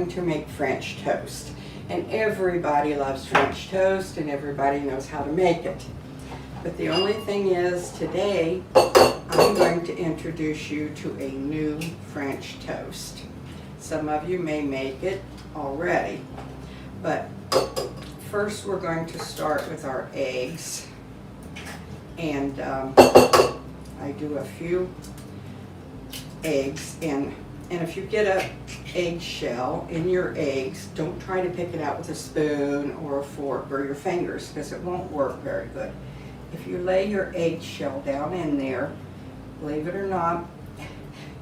going to make French toast. And everybody loves French toast and everybody knows how to make it. But the only thing is, today I'm going to introduce you to a new French toast. Some of you may make it already, but first we're going to start with our eggs. And I do a few eggs, and if you get a eggshell in your eggs, don't try to pick it out with a spoon or a fork or your fingers, because it won't work very good. If you lay your eggshell down in there, believe it or not,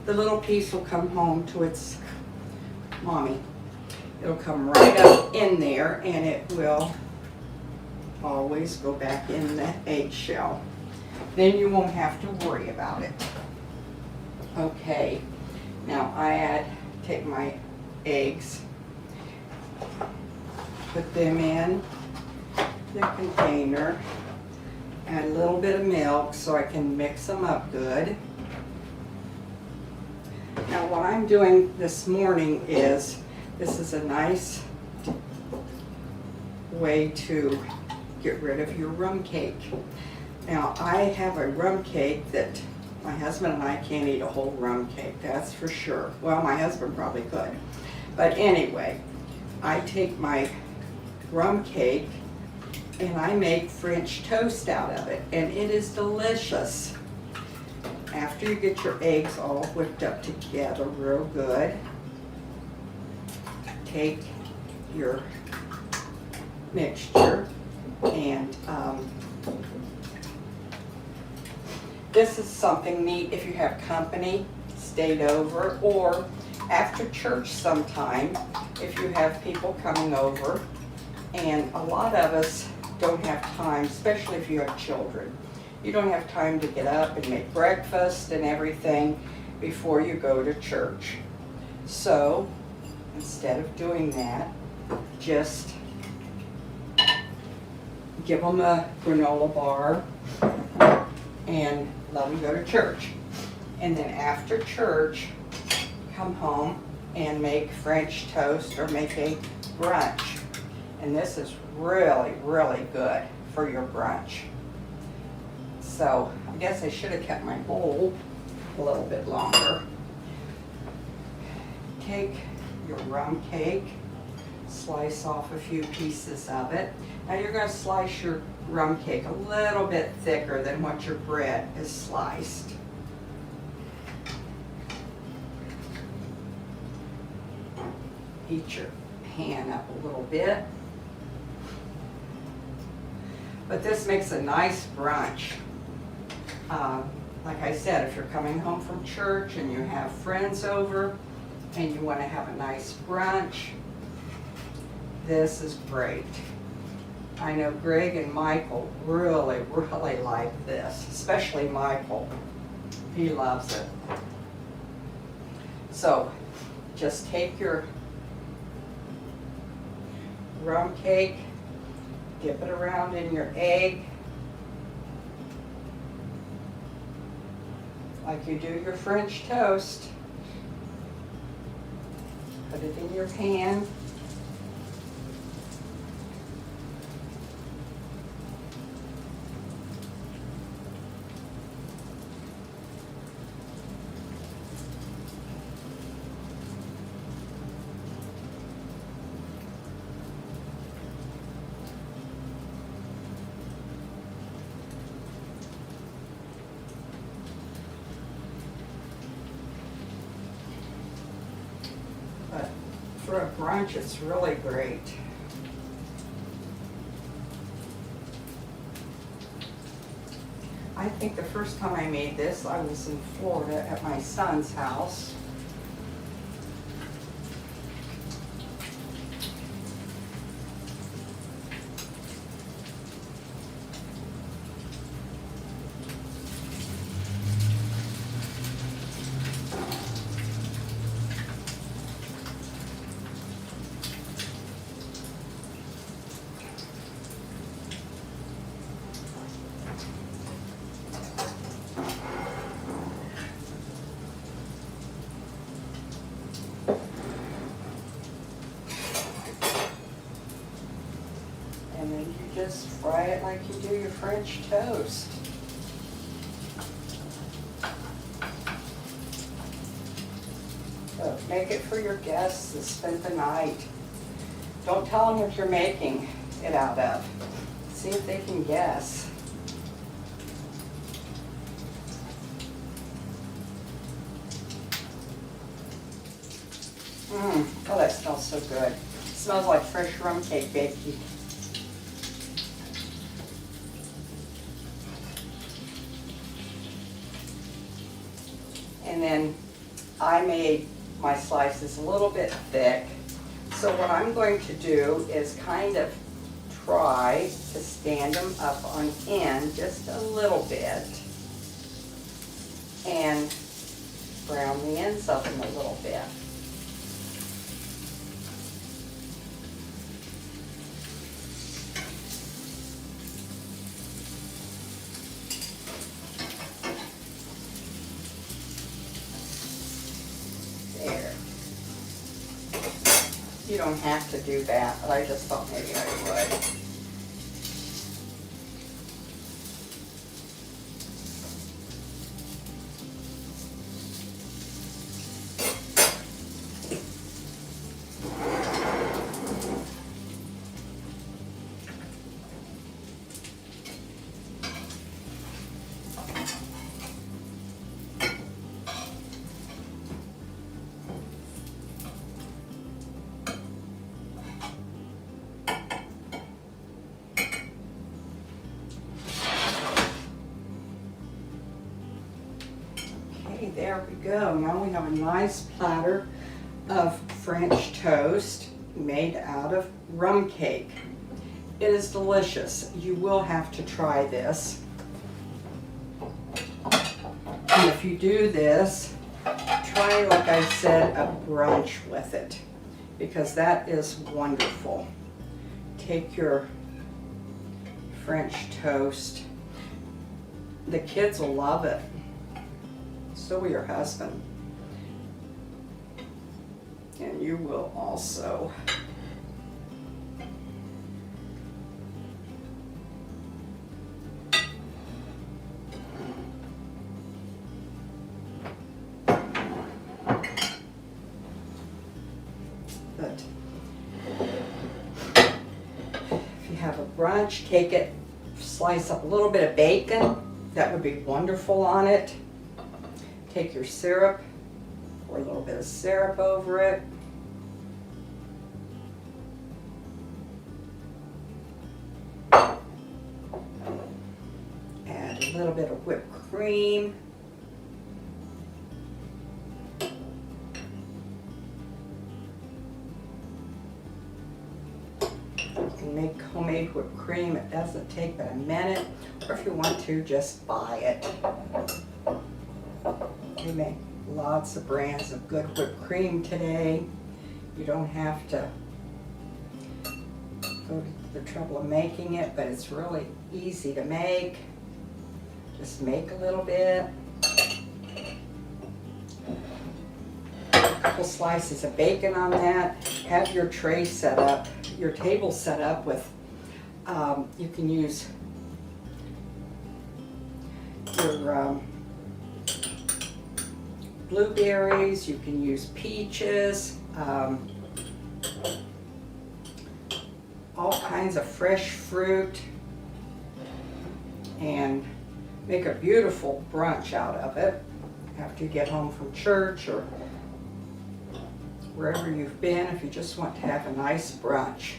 the little piece will come home to its mommy. It'll come right up in there, and it will always go back in the eggshell. Then you won't have to worry about it. Okay, now take my eggs, put them in the container, add a little bit of milk so I can mix them up good. Now what I'm doing this morning is, this is a nice way to get rid of your rum cake. Now I have a rum cake that my husband and I can't eat a whole rum cake, that's for sure. Well, my husband probably could. But anyway, I take my rum cake and I make French toast out of it, and it is delicious. After you get your eggs all whipped up together real good, take your mixture and this is something neat if you have company stayed over, or after church sometime if you have people coming over. And a lot of us don't have time, especially if you have children. You don't have time to get up and make breakfast and everything before you go to church. So instead of doing that, just give them a granola bar and let them go to church. And then after church, come home and make French toast or make a brunch. And this is really, really good for your brunch. So I guess I should have kept my bowl a little bit longer. Take your rum cake, slice off a few pieces of it. Now you're going to slice your rum cake a little bit thicker than what your bread is sliced. Heat your pan up a little bit. But this makes a nice brunch. Like I said, if you're coming home from church and you have friends over and you want to have a nice brunch, this is great. I know Greg and Michael really, really like this, especially Michael. He loves it. So just take your rum cake, dip it around in your egg like you do your French toast. Put it in your pan. But for a brunch, it's really great. I think the first time I made this, I was in Florida at my son's house. And then you just fry it like you do your French toast. So make it for your guests that spend the night. Don't tell them what you're making it out of. See if they can guess. Oh, that smells so good. It smells like fresh rum cake baking. And then I made my slices a little bit thick. So what I'm going to do is kind of try to stand them up on end just a little bit and brown the ends of them a little bit. You don't have to do that, but I just thought maybe I would. There we go. Now we have a nice platter of French toast made out of rum cake. It is delicious. You will have to try this. And if you do this, try, like I said, a brunch with it, because that is wonderful. Take your French toast. The kids will love it. So will your husband. And you will also. But if you have a brunch, take it, slice up a little bit of bacon. That would be wonderful on it. Take your syrup, pour a little bit of syrup over it. Add a little bit of whipped cream. You can make homemade whipped cream. It doesn't take but a minute, or if you want to, just buy it. We make lots of brands of good whipped cream today. You don't have to go to the trouble of making it, but it's really easy to make. Just make a little bit. A couple slices of bacon on that. Have your tray set up, your table set up with, you can use your blueberries, you can use peaches, all kinds of fresh fruit, and make a beautiful brunch out of it after you get home from church or wherever you've been, if you just want to have a nice brunch.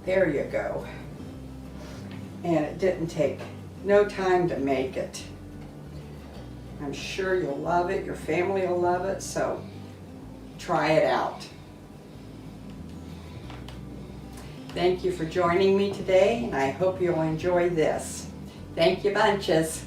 There you go. And it didn't take no time to make it. I'm sure you'll love it, your family will love it, so try it out. Thank you for joining me today, and I hope you'll enjoy this. Thank you bunches.